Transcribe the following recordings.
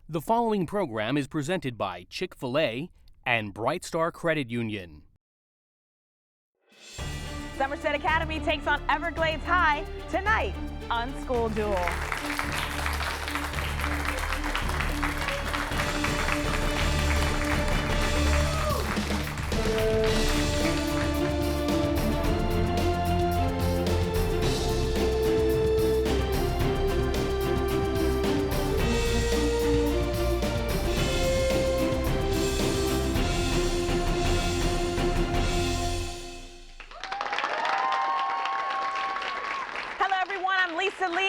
The following program is presented by Chick-fil-A and Bright Star Credit Union. Somerset Academy takes on Everglades High tonight on School Duel.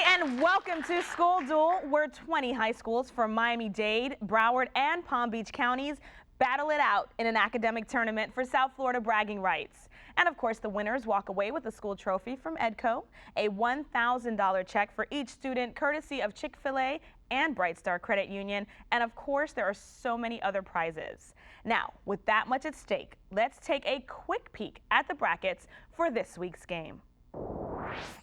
And welcome to School Duel, where 20 high schools from Miami-Dade, Broward, and Palm Beach counties battle it out in an academic tournament for South Florida bragging rights. And of course, the winners walk away with a school trophy from EDCO, a $1,000 check for each student, courtesy of Chick-fil-A and Bright Star Credit Union. And of course, there are so many other prizes. Now, with that much at stake, let's take a quick peek at the brackets for this week's game.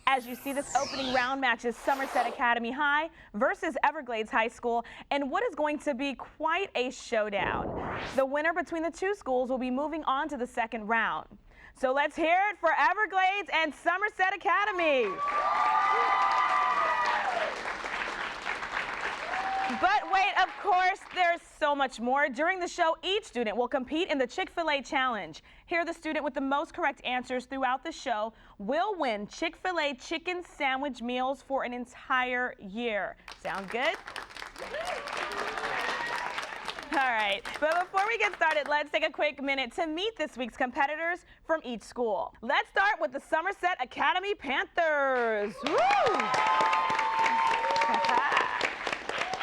As you see, this opening round matches Somerset Academy High versus Everglades High School in what is going to be quite a showdown. The winner between the two schools will be moving on to the second round. So let's hear it for Everglades and Somerset Academy. But wait, of course, there's so much more. During the show, each student will compete in the Chick-fil-A Challenge. Here, the student with the most correct answers throughout the show will win Chick-fil-A chicken sandwich meals for an entire year. Sound good? All right, but before we get started, let's take a quick minute to meet this week's competitors from each school. Let's start with the Somerset Academy Panthers. Woo!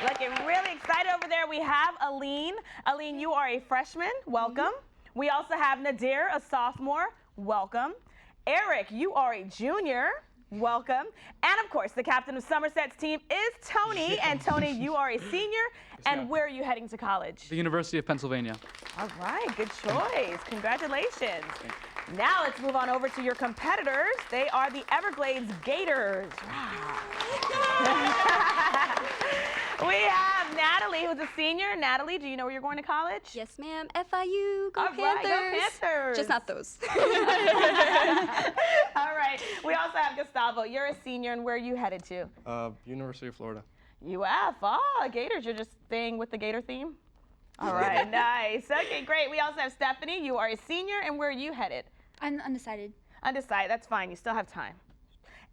Looking really excited over there. We have Aline. Aline, you are a freshman. Welcome. We also have Nadir, a sophomore. Welcome. Eric, you are a junior. Welcome. And of course, the captain of Somerset's team is Tony. And Tony, you are a senior. And where are you heading to college? The University of Pennsylvania. All right, good choice. Congratulations. Now let's move on over to your competitors. They are the Everglades Gators. We have Natalie, who's a senior. Natalie, do you know where you're going to college? Yes, ma'am. FIU. Go All Panthers. Right, go Panthers. Just not those. All right. We also have Gustavo. You're a senior, and where are you headed to? University of Florida. UF. Oh, Gators. You're just staying with the Gator theme? All right, nice. Okay, great. We also have Stephanie. You are a senior, and where are you headed? I'm undecided. Undecided. That's fine. You still have time.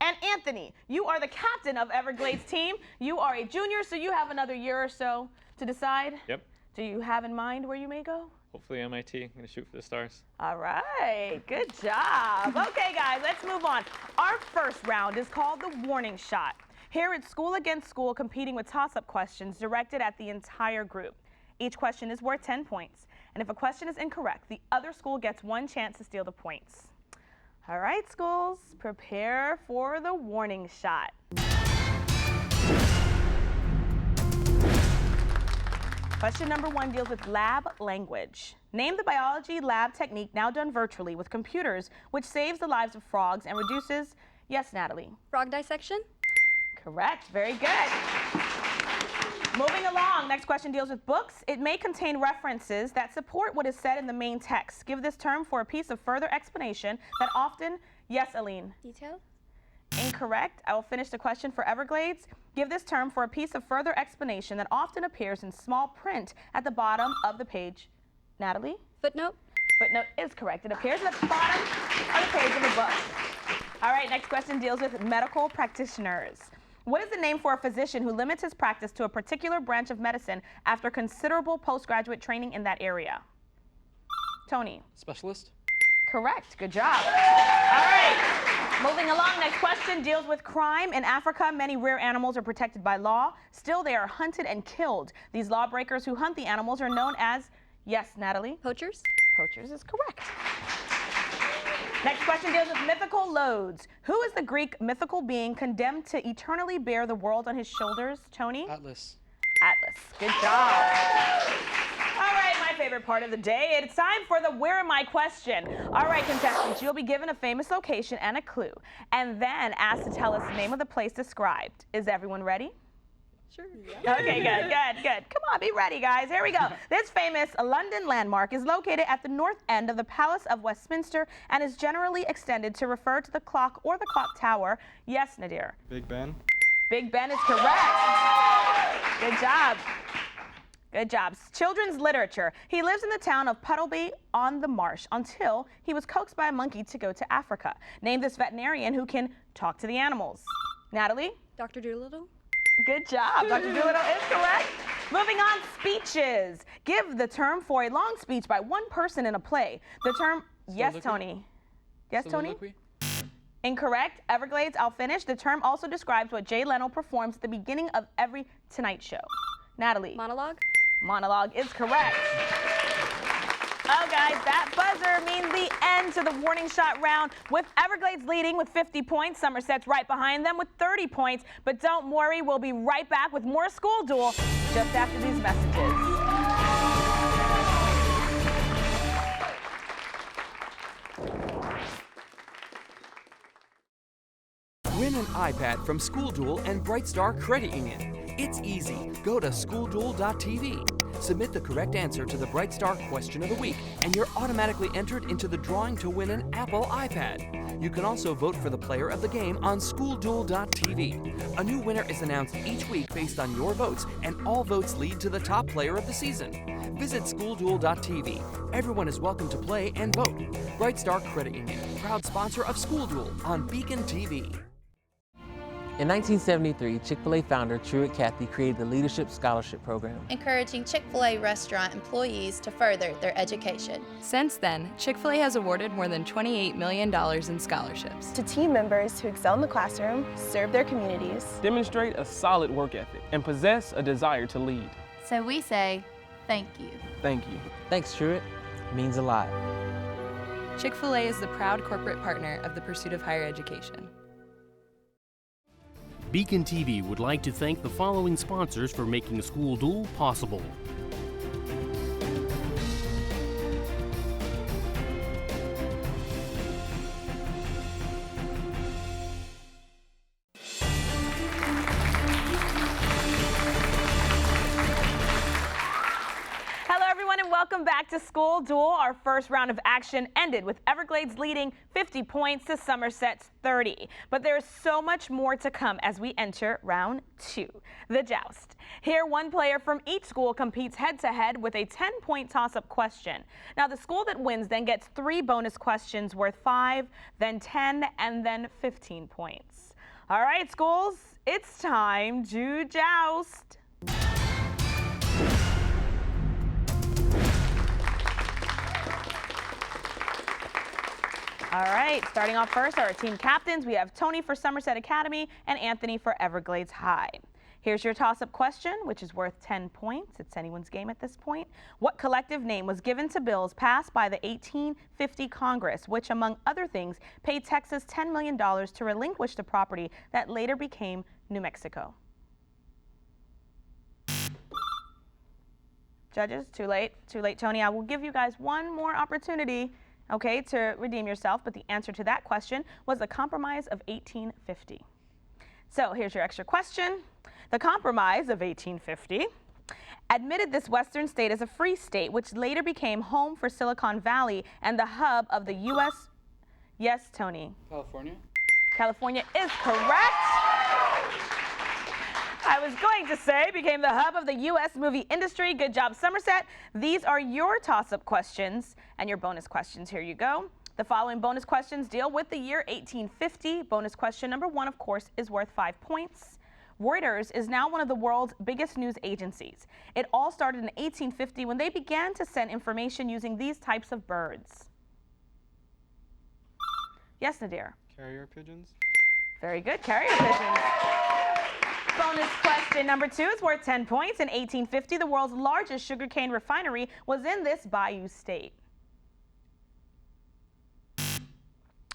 And Anthony, you are the captain of Everglades team. You are a junior, so you have another year or so to decide. Yep. Do you have in mind where you may go? Hopefully MIT. I'm going to shoot for the stars. All right. Good job. Okay, guys, let's move on. Our first round is called the warning shot. Here it's school against school competing with toss-up questions directed at the entire group. Each question is worth 10 points. And if a question is incorrect, the other school gets one chance to steal the points. All right, schools, prepare for the warning shot. Question number 1 deals with lab language. Name the biology lab technique now done virtually with computers, which saves the lives of frogs and reduces, yes, Natalie? Frog dissection? Correct, very good. Moving along, next question deals with books. It may contain references that support what is said in the main text. Give this term for a piece of further explanation that often, yes, Aline? Detail? Incorrect. I will finish the question for Everglades. Give this term for a piece of further explanation that often appears in small print at the bottom of the page. Natalie? Footnote? Footnote is correct. It appears at the bottom of the page of the book. All right, next question deals with medical practitioners. What is the name for a physician who limits his practice to a particular branch of medicine after considerable postgraduate training in that area? Tony? Specialist? Correct. Good job. All right. Moving along, next question deals with crime. In Africa, many rare animals are protected by law. Still, they are hunted and killed. These lawbreakers who hunt the animals are known as, yes, Natalie? Poachers? Poachers is correct. Next question deals with mythical loads. Who is the Greek mythical being condemned to eternally bear the world on his shoulders? Tony? Atlas. Atlas. Good job. All right, my favorite part of the day. It's time for the Where Am I question. All right, contestants, you'll be given a famous location and a clue, and then asked to tell us the name of the place described. Is everyone ready? Sure. Okay, good. Come on, be ready, guys. Here we go. This famous London landmark is located at the north end of the Palace of Westminster and is generally extended to refer to the clock or the clock tower. Yes, Nadir. Big Ben. Big Ben is correct. Good job. Good job. Children's literature. He lives in the town of Puddleby on the Marsh until he was coaxed by a monkey to go to Africa. Name this veterinarian who can talk to the animals. Natalie? Dr. Doolittle. Good job. Dr. Doolittle is correct. Moving on, speeches. Give the term for a long speech by one person in a play. The term, yes, Tony. Yes, Tony? Incorrect. Everglades, I'll finish. The term also describes what Jay Leno performs at the beginning of every Tonight Show. Natalie. Monologue. Monologue is correct. Oh, guys, that buzzer means the end to the warning shot round. With Everglades leading with 50 points, Somerset's right behind them with 30 points. But don't worry, we'll be right back with more School Duel just after these messages. Win an iPad from School Duel and Bright Star Credit Union. It's easy. Go to schoolduel.tv. Submit the correct answer to the Bright Star question of the week, and you're automatically entered into the drawing to win an Apple iPad. You can also vote for the player of the game on schoolduel.tv. A new winner is announced each week based on your votes, and all votes lead to the top player of the season. Visit schoolduel.tv. Everyone is welcome to play and vote. Bright Star Credit Union, proud sponsor of School Duel on BECON-TV. In 1973, Chick-fil-A founder Truett Cathy created the Leadership Scholarship Program, encouraging Chick-fil-A restaurant employees to further their education. Since then, Chick-fil-A has awarded more than $28 million in scholarships to team members who excel in the classroom, serve their communities, demonstrate a solid work ethic, and possess a desire to lead. So we say, thank you. Thank you. Thanks, Truett. It means a lot. Chick-fil-A is the proud corporate partner of the pursuit of higher education. BECON-TV would like to thank the following sponsors for making School Duel possible. Welcome back to School Duel. Our first round of action ended with Everglades leading 50 points to Somerset's 30. But there is so much more to come as we enter round 2, the joust. Here, one player from each school competes head-to-head with a 10-point toss-up question. Now, the school that wins then gets 3 bonus questions worth 5, then 10, and then 15 points. All right, schools, it's time to joust. All right, starting off first are our team captains. We have Tony for Somerset Academy and Anthony for Everglades High. Here's your toss-up question, which is worth 10 points. It's anyone's game at this point. What collective name was given to bills passed by the 1850 Congress, which, among other things, paid Texas $10 million to relinquish the property that later became New Mexico? Judges, too late, Tony. I will give you guys one more opportunity, okay, to redeem yourself, but the answer to that question was the Compromise of 1850. So here's your extra question. The Compromise of 1850 admitted this western state as a free state, which later became home for Silicon Valley and the hub of the U.S. Yes, Tony. California. California is correct. I was going to say became the hub of the U.S. movie industry. Good job, Somerset. These are your toss-up questions and your bonus questions. Here you go. The following bonus questions deal with the year 1850. Bonus question number 1, of course, is worth 5 points. Reuters is now one of the world's biggest news agencies. It all started in 1850 when they began to send information using these types of birds. Yes, Nadir. Carrier pigeons. Very good, carrier pigeons. Bonus question number 2 is worth 10 points. In 1850, the world's largest sugarcane refinery was in this bayou state.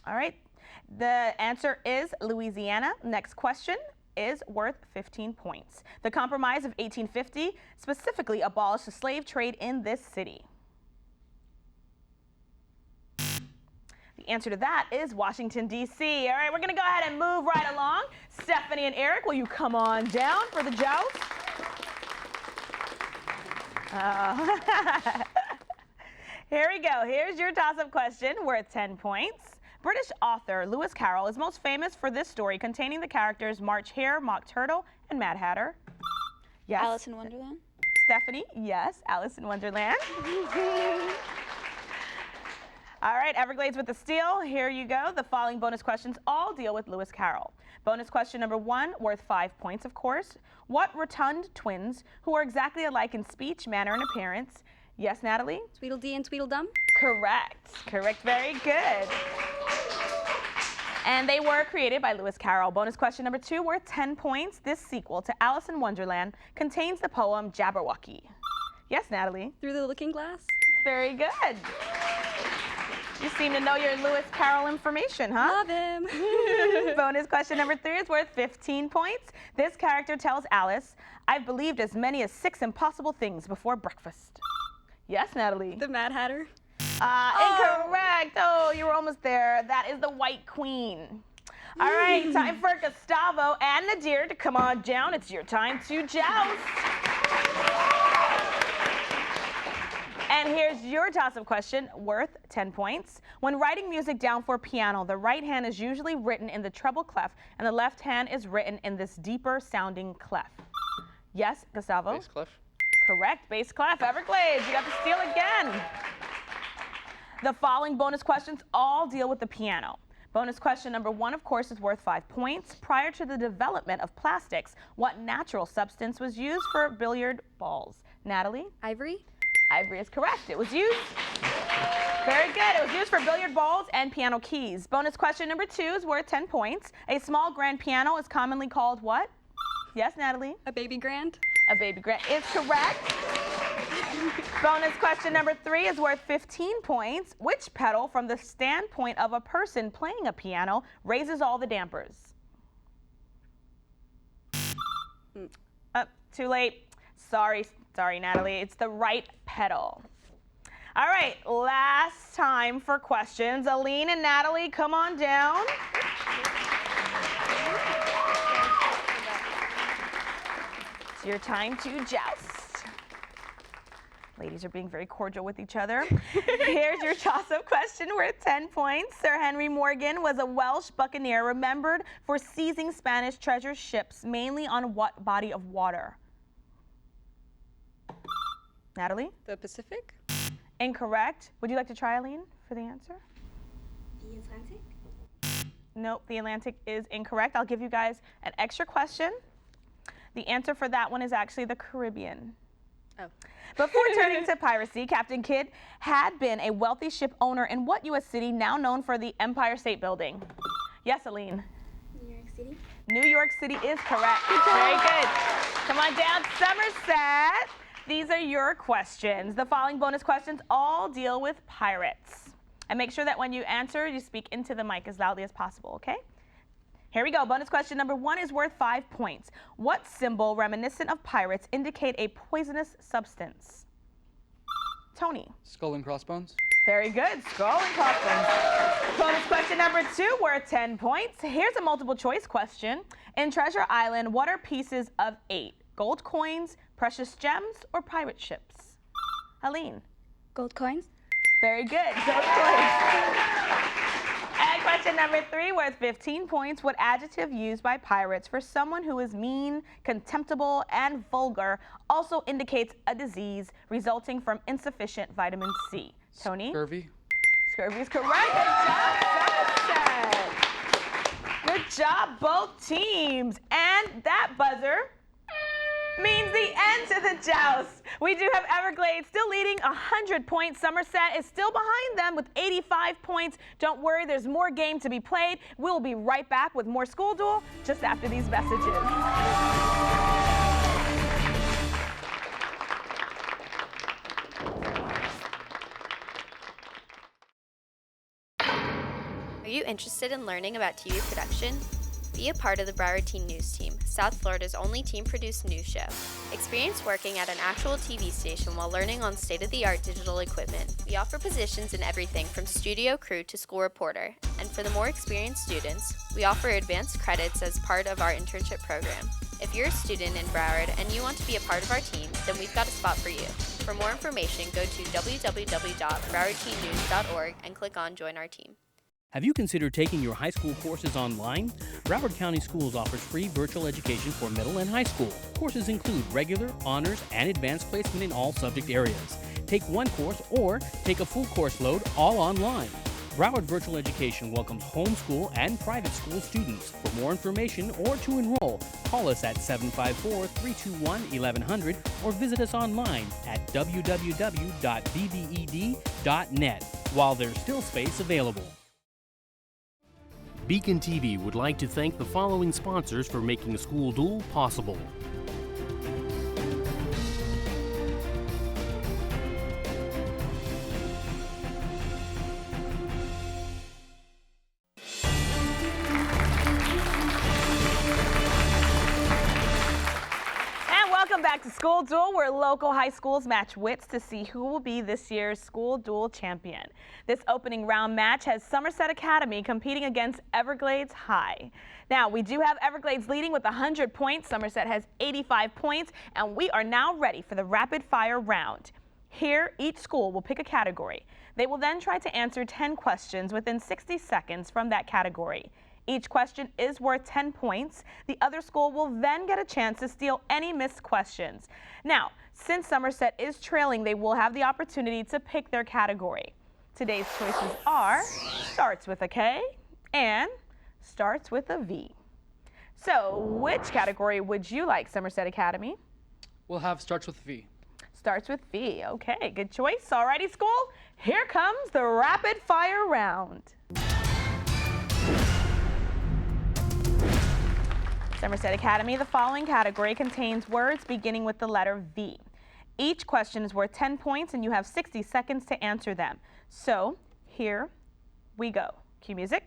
All right, the answer is Louisiana. Next question is worth 15 points. The Compromise of 1850 specifically abolished the slave trade in this city. The answer to that is Washington, D.C. All right, we're going to go ahead and move right along. Stephanie and Eric, will you come on down for the joust? Here we go. Here's your toss-up question worth 10 points. British author Lewis Carroll is most famous for this story containing the characters March Hare, Mock Turtle, and Mad Hatter. Yes. Alice in Wonderland. Stephanie, yes, Alice in Wonderland. All right, Everglades with the steal. Here you go. The following bonus questions all deal with Lewis Carroll. Bonus question number 1, worth 5 points, of course. What rotund twins, who are exactly alike in speech, manner, and appearance? Yes, Natalie? Tweedledee and Tweedledum. Correct. Correct. Very good. And they were created by Lewis Carroll. Bonus question number 2, worth 10 points. This sequel to Alice in Wonderland contains the poem Jabberwocky. Yes, Natalie? Through the Looking Glass. Very good. You seem to know your Lewis Carroll information, huh? Love him. Bonus question number 3 is worth 15 points. This character tells Alice, I've believed as many as 6 impossible things before breakfast. Yes, Natalie? The Mad Hatter. Incorrect. Oh, you were almost there. That is the White Queen. All right, time for Gustavo and Nadir to come on down. It's your time to joust. And here's your toss-up question worth 10 points. When writing music down for piano, the right hand is usually written in the treble clef, and the left hand is written in this deeper sounding clef. Yes, Gustavo? Bass clef. Correct, bass clef. Everglades, you got to steal again. The following bonus questions all deal with the piano. Bonus question number 1, of course, is worth 5 points. Prior to the development of plastics, what natural substance was used for billiard balls? Natalie? Ivory. Ivory is correct. It was used. Very good. It was used for billiard balls and piano keys. Bonus question number 2 is worth 10 points. A small grand piano is commonly called what? Yes, Natalie? A baby grand. A baby grand is correct. Bonus question number 3 is worth 15 points. Which pedal from the standpoint of a person playing a piano raises all the dampers? Too late. Sorry, Natalie. It's the right pedal. All right, last time for questions. Aline and Natalie, come on down. It's your time to joust. Ladies are being very cordial with each other. Here's your toss-up question worth 10 points. Sir Henry Morgan was a Welsh buccaneer remembered for seizing Spanish treasure ships, mainly on what body of water? Natalie? The Pacific. Incorrect. Would you like to try, Aline, for the answer? The Atlantic. Nope, the Atlantic is incorrect. I'll give you guys an extra question. The answer for that one is actually the Caribbean. Oh. Before turning to piracy, Captain Kidd had been a wealthy ship owner in what U.S. city now known for the Empire State Building? Yes, Aline? New York City. New York City is correct. Very good. Come on down, Somerset. These are your questions. The following bonus questions all deal with pirates. And make sure that when you answer, you speak into the mic as loudly as possible, okay? Here we go. Bonus question number 1 is worth 5 points. What symbol reminiscent of pirates indicate a poisonous substance? Tony. Skull and crossbones. Very good. Skull and crossbones. Bonus question number 2 worth 10 points. Here's a multiple choice question. In Treasure Island, what are pieces of 8? Gold coins, precious gems, or pirate ships? Aline. Gold coins. Very good. Gold coins. And question number 3 worth 15 points. What adjective used by pirates for someone who is mean, contemptible, and vulgar also indicates a disease resulting from insufficient vitamin C? Tony? Scurvy. Scurvy is correct. Good job, Somerset. Good job, both teams. And that buzzer means the end to the joust. We do have Everglades still leading 100 points. Somerset is still behind them with 85 points. Don't worry, there's more game to be played. We'll be right back with more School Duel just after these messages. Are you interested in learning about TV production? Be a part of the Broward Teen News Team, South Florida's only teen-produced news show. Experience working at an actual TV station while learning on state-of-the-art digital equipment. We offer positions in everything from studio crew to school reporter. And for the more experienced students, we offer advanced credits as part of our internship program. If you're a student in Broward and you want to be a part of our team, then we've got a spot for you. For more information, go to www.browardteennews.org and click on Join Our Team. Have you considered taking your high school courses online? Broward County Schools offers free virtual education for middle and high school. Courses include regular, honors, and advanced placement in all subject areas. Take one course or take a full course load all online. Broward Virtual Education welcomes homeschool and private school students. For more information or to enroll, call us at 754-321-1100 or visit us online at www.bbed.net while there's still space available. BECON-TV would like to thank the following sponsors for making School Duel possible. Welcome back to School Duel, where local high schools match wits to see who will be this year's School Duel champion. This opening round match has Somerset Academy competing against Everglades High. Now, we do have Everglades leading with 100 points. Somerset has 85 points, and we are now ready for the rapid fire round. Here, each school will pick a category. They will then try to answer 10 questions within 60 seconds from that category. Each question is worth 10 points. The other school will then get a chance to steal any missed questions. Now, since Somerset is trailing, they will have the opportunity to pick their category. Today's choices are starts with a K and starts with a V. So, which category would you like, Somerset Academy? We'll have starts with V. Starts with V. Okay, good choice. Alrighty, school, here comes the rapid fire round. Somerset Academy, the following category contains words beginning with the letter V. Each question is worth 10 points and you have 60 seconds to answer them. So, here we go. Cue music.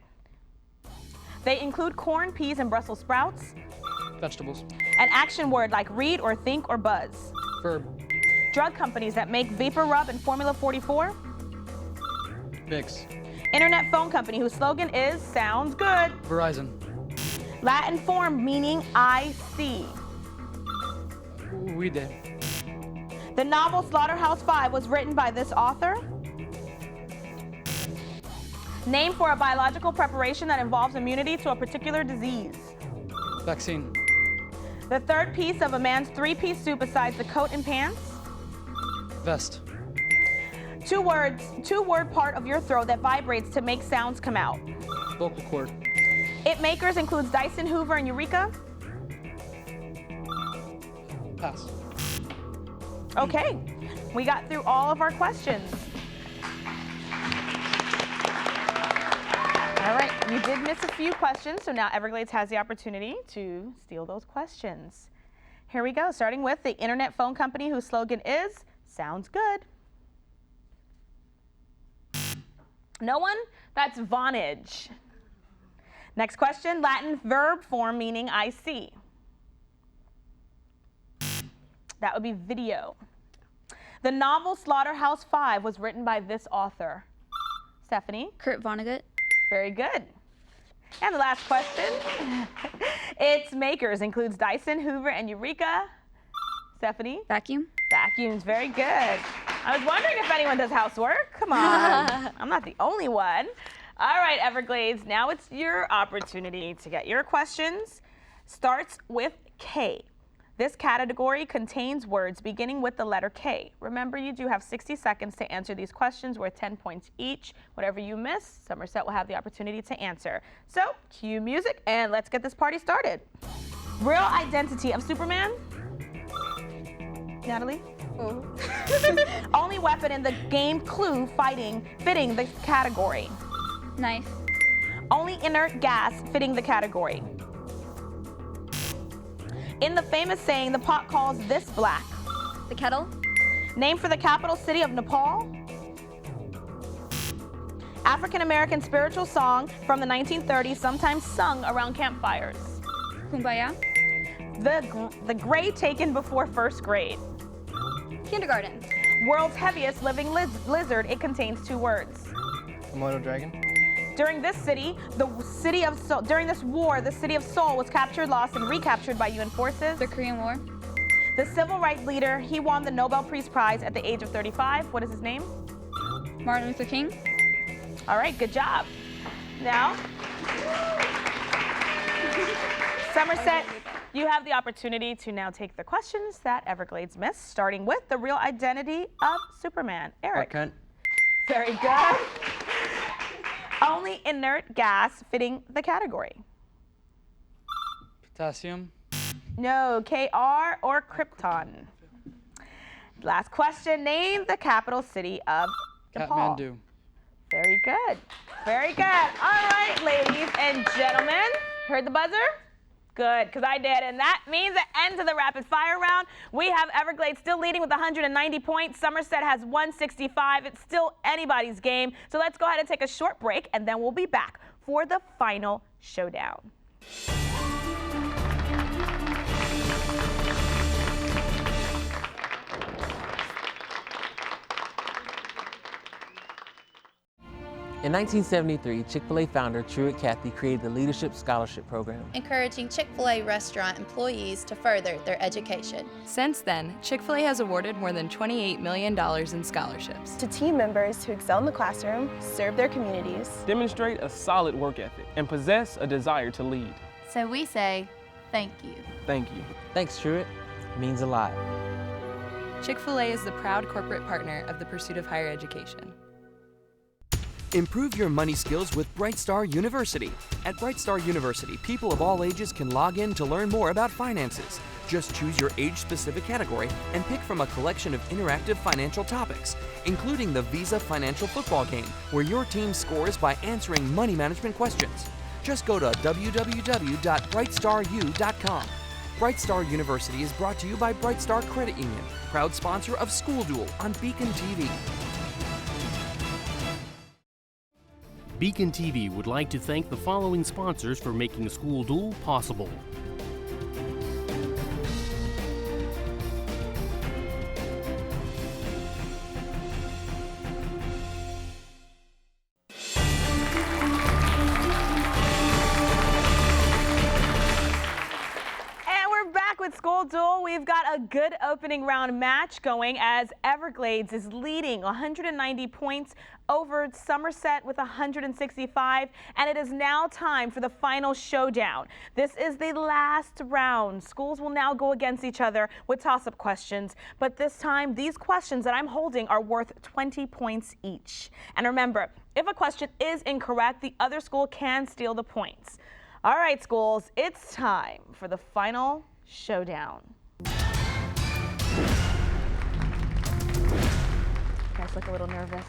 They include corn, peas, and Brussels sprouts. Vegetables. An action word like read or think or buzz. Verb. Drug companies that make Vapor Rub and Formula 44. Vicks. Internet phone company whose slogan is sounds good. Verizon. Latin form meaning I see. We did. The novel Slaughterhouse-Five was written by this author. Name for a biological preparation that involves immunity to a particular disease. Vaccine. The third piece of a man's three-piece suit besides the coat and pants. Vest. Two-word part of your throat that vibrates to make sounds come out. Vocal cord. It makers includes Dyson, Hoover, and Eureka. Pass. Okay, we got through all of our questions. All right, you did miss a few questions, so now Everglades has the opportunity to steal those questions. Here we go, starting with the internet phone company whose slogan is, sounds good. No one? That's Vonage. Next question, Latin verb form meaning I see. That would be video. The novel Slaughterhouse-Five was written by this author. Stephanie? Kurt Vonnegut. Very good. And the last question, its makers includes Dyson, Hoover, and Eureka. Stephanie? Vacuum. Vacuums, very good. I was wondering if anyone does housework. Come on, I'm not the only one. All right, Everglades, now it's your opportunity to get your questions. Starts with K. This category contains words beginning with the letter K. Remember, you do have 60 seconds to answer these questions worth 10 points each. Whatever you miss, Somerset will have the opportunity to answer. So, cue music and let's get this party started. Real identity of Superman? Natalie? Oh. Only weapon in the game Clue fitting the category. Knife. Only inert gas fitting the category. In the famous saying, the pot calls this black. The kettle. Name for the capital city of Nepal. African-American spiritual song from the 1930s, sometimes sung around campfires. Kumbaya. The grade taken before first grade. Kindergarten. World's heaviest living lizard. It contains 2 words. Komodo dragon. During this war, the city of Seoul was captured, lost, and recaptured by UN forces. The Korean War. The civil rights leader, he won the Nobel Peace Prize at the age of 35. What is his name? Martin Luther King. All right, good job. Now, Somerset, you have the opportunity to now take the questions that Everglades missed, starting with the real identity of Superman. Eric. Kent. Very good. Only inert gas fitting the category. Potassium. No, KR or Krypton. Last question, name the capital city of Nepal. Kathmandu. Very good. Very good. All right, ladies and gentlemen. Heard the buzzer? Good, because I did. And that means the end of the rapid fire round. We have Everglades still leading with 190 points. Somerset has 165. It's still anybody's game. So let's go ahead and take a short break, and then we'll be back for the final showdown. In 1973, Chick-fil-A founder Truett Cathy created the Leadership Scholarship Program, encouraging Chick-fil-A restaurant employees to further their education. Since then, Chick-fil-A has awarded more than $28 million in scholarships to team members who excel in the classroom, serve their communities, demonstrate a solid work ethic, and possess a desire to lead. So we say, thank you. Thank you. Thanks, Truett. It means a lot. Chick-fil-A is the proud corporate partner of the pursuit of higher education. Improve your money skills with Bright Star University. At Bright Star University, people of all ages can log in to learn more about finances. Just choose your age-specific category and pick from a collection of interactive financial topics, including the Visa Financial Football Game, where your team scores by answering money management questions. Just go to www.brightstaru.com. Bright Star University is brought to you by Bright Star Credit Union, proud sponsor of School Duel on BECON-TV. BECON-TV would like to thank the following sponsors for making School Duel possible. With School Duel, we've got a good opening round match going as Everglades is leading 190 points over Somerset with 165, and it is now time for the final showdown. This is the last round. Schools will now go against each other with toss-up questions, but this time these questions that I'm holding are worth 20 points each. And remember, if a question is incorrect, the other school can steal the points. All right, schools, it's time for the final showdown. You guys look a little nervous.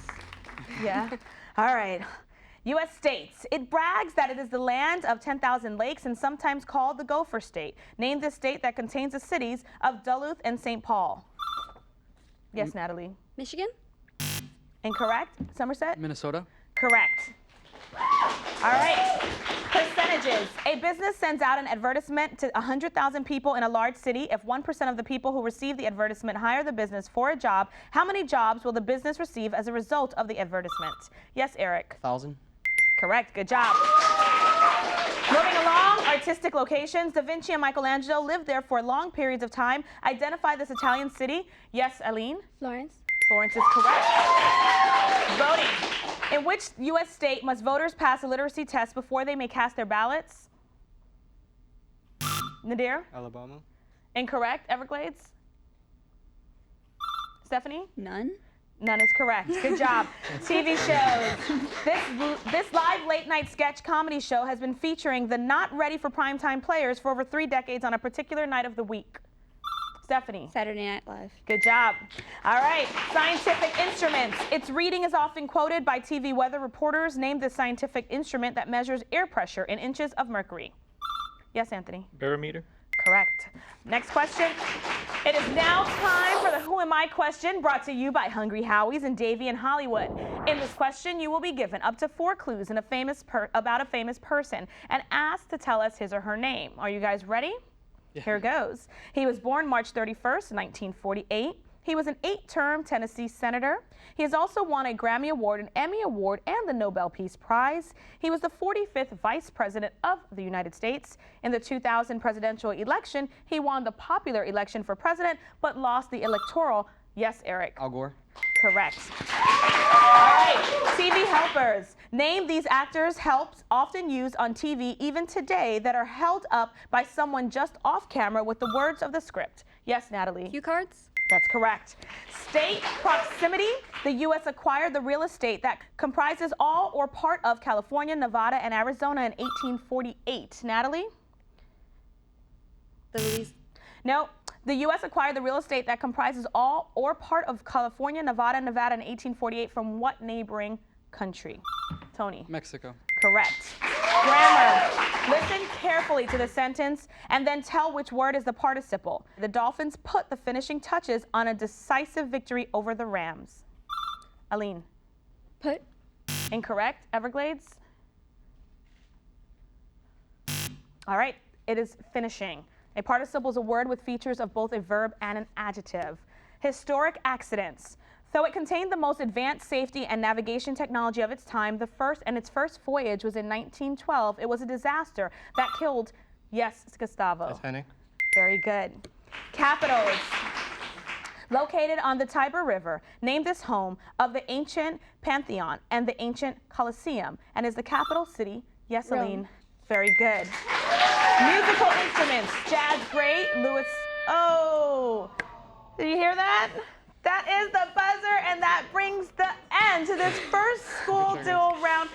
Yeah? All right. U.S. states. It brags that it is the land of 10,000 lakes and sometimes called the Gopher State. Name the state that contains the cities of Duluth and St. Paul. Yes, Natalie. Michigan. Incorrect. Somerset? Minnesota. Correct. All right. Percentages. A business sends out an advertisement to 100,000 people in a large city. If 1% of the people who receive the advertisement hire the business for a job, how many jobs will the business receive as a result of the advertisement? Yes, Eric. 1,000. Correct. Good job. Moving along, artistic locations. Da Vinci and Michelangelo lived there for long periods of time. Identify this Italian city. Yes, Aline? Florence. Florence is correct. Voting. In which U.S. state must voters pass a literacy test before they may cast their ballots? Nadir? Alabama. Incorrect. Everglades? Stephanie? None. None is correct. Good job. TV shows. This live late-night sketch comedy show has been featuring the not ready for primetime players for over 3 decades on a particular night of the week. Stephanie. Saturday Night Live. Good job. All right, scientific instruments. Its reading is often quoted by TV weather reporters. Name the scientific instrument that measures air pressure in inches of mercury. Yes, Anthony. Barometer. Correct. Next question. It is now time for the Who Am I question brought to you by Hungry Howie's and Davy in Hollywood. In this question, you will be given up to 4 clues in about a famous person and asked to tell us his or her name. Are you guys ready? Yeah. Here goes. He was born March 31st, 1948. He was an 8-term Tennessee senator. He has also won a Grammy Award, an Emmy Award, and the Nobel Peace Prize. He was the 45th Vice President of the United States. In the 2000 presidential election, he won the popular election for president, but lost the electoral. Yes, Eric? Al Gore. Correct. All right, TV helpers. Name these actors' helps often used on TV even today that are held up by someone just off camera with the words of the script. Yes, Natalie? Cue cards. That's correct. State proximity. The U.S. acquired the real estate that comprises all or part of California, Nevada, and Arizona in 1848. Natalie? No. The U.S. acquired the real estate that comprises all or part of California, Nevada, in 1848 from what neighboring country? Tony? Mexico. Correct. Grammar. Listen carefully to the sentence and then tell which word is the participle. The Dolphins put the finishing touches on a decisive victory over the Rams. Aline? Put. Incorrect. Everglades? All right. It is finishing. A participle is a word with features of both a verb and an adjective. Historic accidents. Though it contained the most advanced safety and navigation technology of its time, its first voyage was in 1912. It was a disaster that killed, yes, Gustavo. Titanic. Very good. Capitals. Located on the Tiber River, named as home of the ancient Pantheon and the ancient Colosseum, and is the capital city. Yes, Aline. Very good. Musical instruments. Jazz great. Louis. Oh, did you hear that? That is the buzzer, and that brings the end to this first school duel round.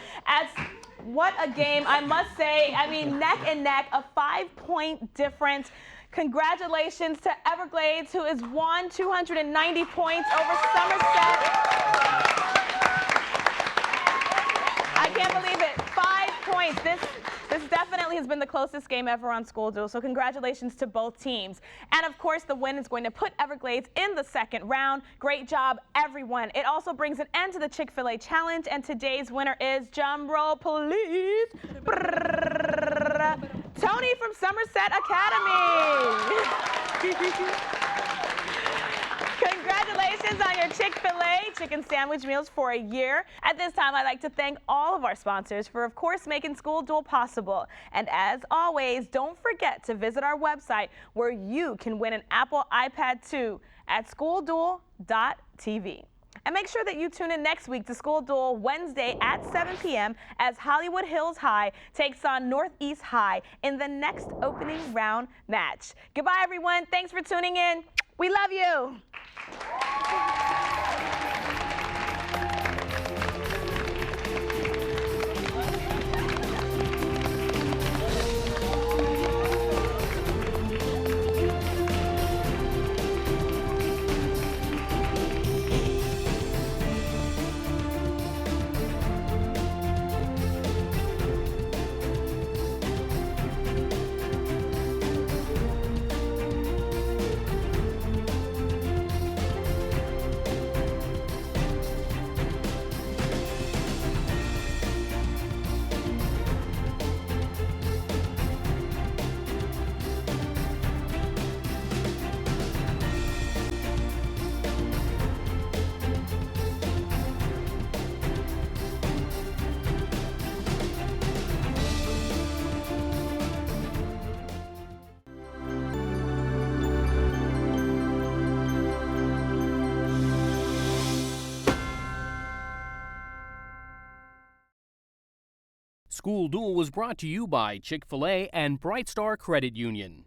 What a game, I must say. I mean, neck and neck, a 5-point difference. Congratulations to Everglades, who has won 290 points over Somerset. I can't believe it. 5 points. This definitely has been the closest game ever on School Duel, so congratulations to both teams. And of course, the win is going to put Everglades in the second round. Great job, everyone. It also brings an end to the Chick-fil-A Challenge, and today's winner is, drum roll please, Tony from Somerset Academy. Congratulations on your Chick-fil-A chicken sandwich meals for a year. At this time, I'd like to thank all of our sponsors for, of course, making School Duel possible. And as always, don't forget to visit our website where you can win an Apple iPad 2 at schoolduel.tv. And make sure that you tune in next week to School Duel Wednesday at 7 p.m. as Hollywood Hills High takes on Northeast High in the next opening round match. Goodbye, everyone. Thanks for tuning in. We love you. School Duel was brought to you by Chick-fil-A and Bright Star Credit Union.